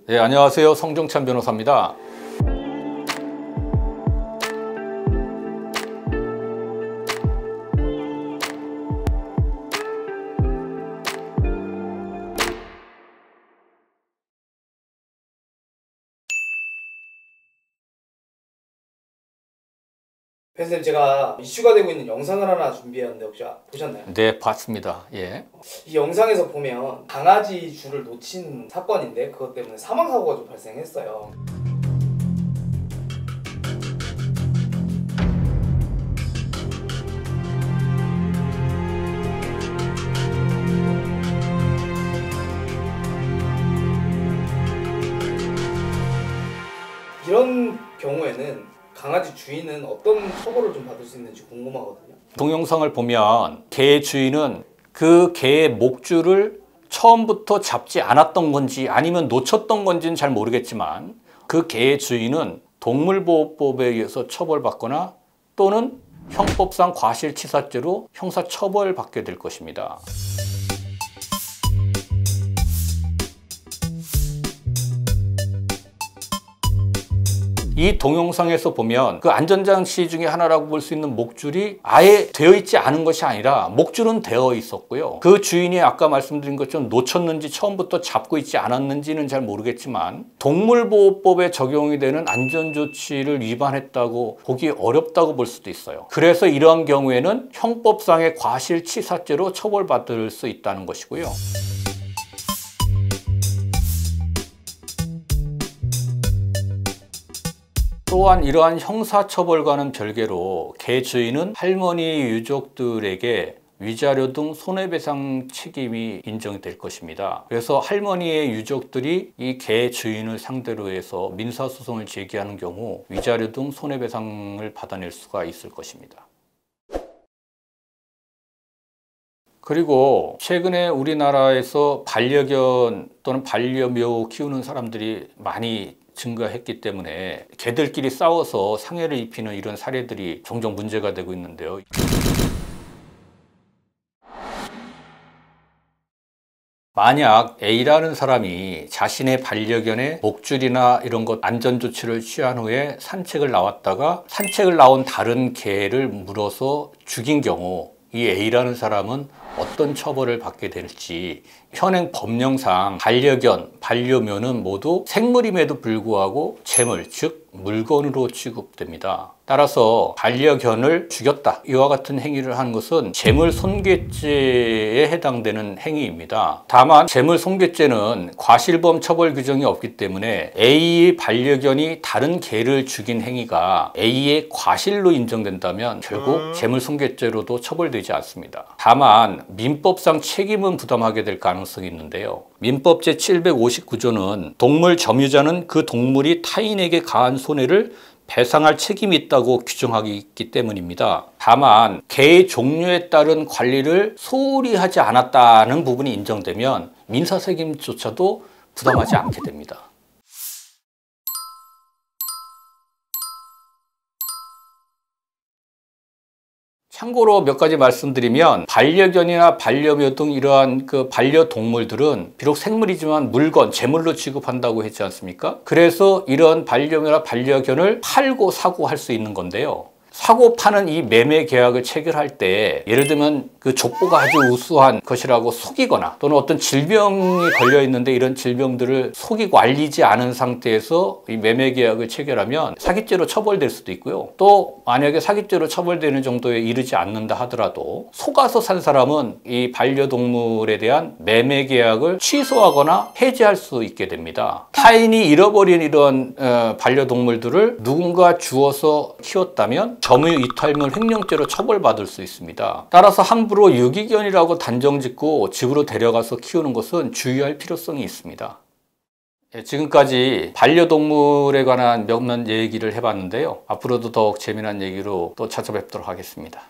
네, 안녕하세요. 성종찬 변호사입니다. 선생님, 제가 이슈가 되고 있는 영상을 하나 준비했는데 혹시 보셨나요? 네, 봤습니다. 예. 이 영상에서 보면 강아지 줄을 놓친 사건인데 그것 때문에 사망사고가 좀 발생했어요. 이런 경우에는 강아지 주인은 어떤 처벌을 좀 받을 수 있는지 궁금하거든요. 동영상을 보면 개 주인은 그 개의 목줄을 처음부터 잡지 않았던 건지 아니면 놓쳤던 건지는 잘 모르겠지만 그 개의 주인은 동물보호법에 의해서 처벌받거나 또는 형법상 과실치사죄로 형사처벌받게 될 것입니다. 이 동영상에서 보면 그 안전장치 중에 하나라고 볼 수 있는 목줄이 아예 되어 있지 않은 것이 아니라 목줄은 되어 있었고요. 그 주인이 아까 말씀드린 것처럼 놓쳤는지 처음부터 잡고 있지 않았는지는 잘 모르겠지만 동물보호법에 적용이 되는 안전조치를 위반했다고 보기 어렵다고 볼 수도 있어요. 그래서 이러한 경우에는 형법상의 과실치사죄로 처벌받을 수 있다는 것이고요. 또한 이러한 형사처벌과는 별개로 개 주인은 할머니 유족들에게 위자료 등 손해배상 책임이 인정이 될 것입니다. 그래서 할머니의 유족들이 이 개 주인을 상대로 해서 민사소송을 제기하는 경우 위자료 등 손해배상을 받아낼 수가 있을 것입니다. 그리고 최근에 우리나라에서 반려견 또는 반려묘 키우는 사람들이 많이 증가했기 때문에 개들끼리 싸워서 상해를 입히는 이런 사례들이 종종 문제가 되고 있는데요. 만약 A라는 사람이 자신의 반려견의 목줄이나 이런 것 안전조치를 취한 후에 산책을 나왔다가 산책을 나온 다른 개를 물어서 죽인 경우 이 A라는 사람은 어떤 처벌을 받게 될지 현행 법령상 반려견, 반려묘는 모두 생물임에도 불구하고 재물, 즉 물건으로 취급됩니다. 따라서 반려견을 죽였다 이와 같은 행위를 한 것은 재물손괴죄에 해당되는 행위입니다. 다만 재물손괴죄는 과실범 처벌 규정이 없기 때문에 A의 반려견이 다른 개를 죽인 행위가 A의 과실로 인정된다면 결국 재물손괴죄로도 처벌되지 않습니다. 다만 민법상 책임은 부담하게 될 가능성이 있는데요. 민법 제759조는 동물 점유자는 그 동물이 타인에게 가한 손해를 배상할 책임이 있다고 규정하고 있기 때문입니다. 다만 개의 종류에 따른 관리를 소홀히 하지 않았다는 부분이 인정되면 민사책임조차도 부담하지 않게 됩니다. 참고로 몇 가지 말씀드리면 반려견이나 반려묘 등 이러한 그 반려동물들은 비록 생물이지만 물건, 재물로 취급한다고 했지 않습니까? 그래서 이런 반려묘나 반려견을 팔고 사고 할 수 있는 건데요. 사고 파는 이 매매 계약을 체결할 때 예를 들면 그 족보가 아주 우수한 것이라고 속이거나 또는 어떤 질병이 걸려 있는데 이런 질병들을 속이고 알리지 않은 상태에서 이 매매 계약을 체결하면 사기죄로 처벌될 수도 있고요. 또 만약에 사기죄로 처벌되는 정도에 이르지 않는다 하더라도 속아서 산 사람은 이 반려동물에 대한 매매 계약을 취소하거나 해지할 수 있게 됩니다. 타인이 잃어버린 이런 반려동물들을 누군가 주어서 키웠다면 점유이탈물 횡령죄로 처벌받을 수 있습니다. 따라서 함부로 유기견이라고 단정짓고 집으로 데려가서 키우는 것은 주의할 필요성이 있습니다. 지금까지 반려동물에 관한 몇몇 얘기를 해봤는데요. 앞으로도 더욱 재미난 얘기로 또 찾아뵙도록 하겠습니다.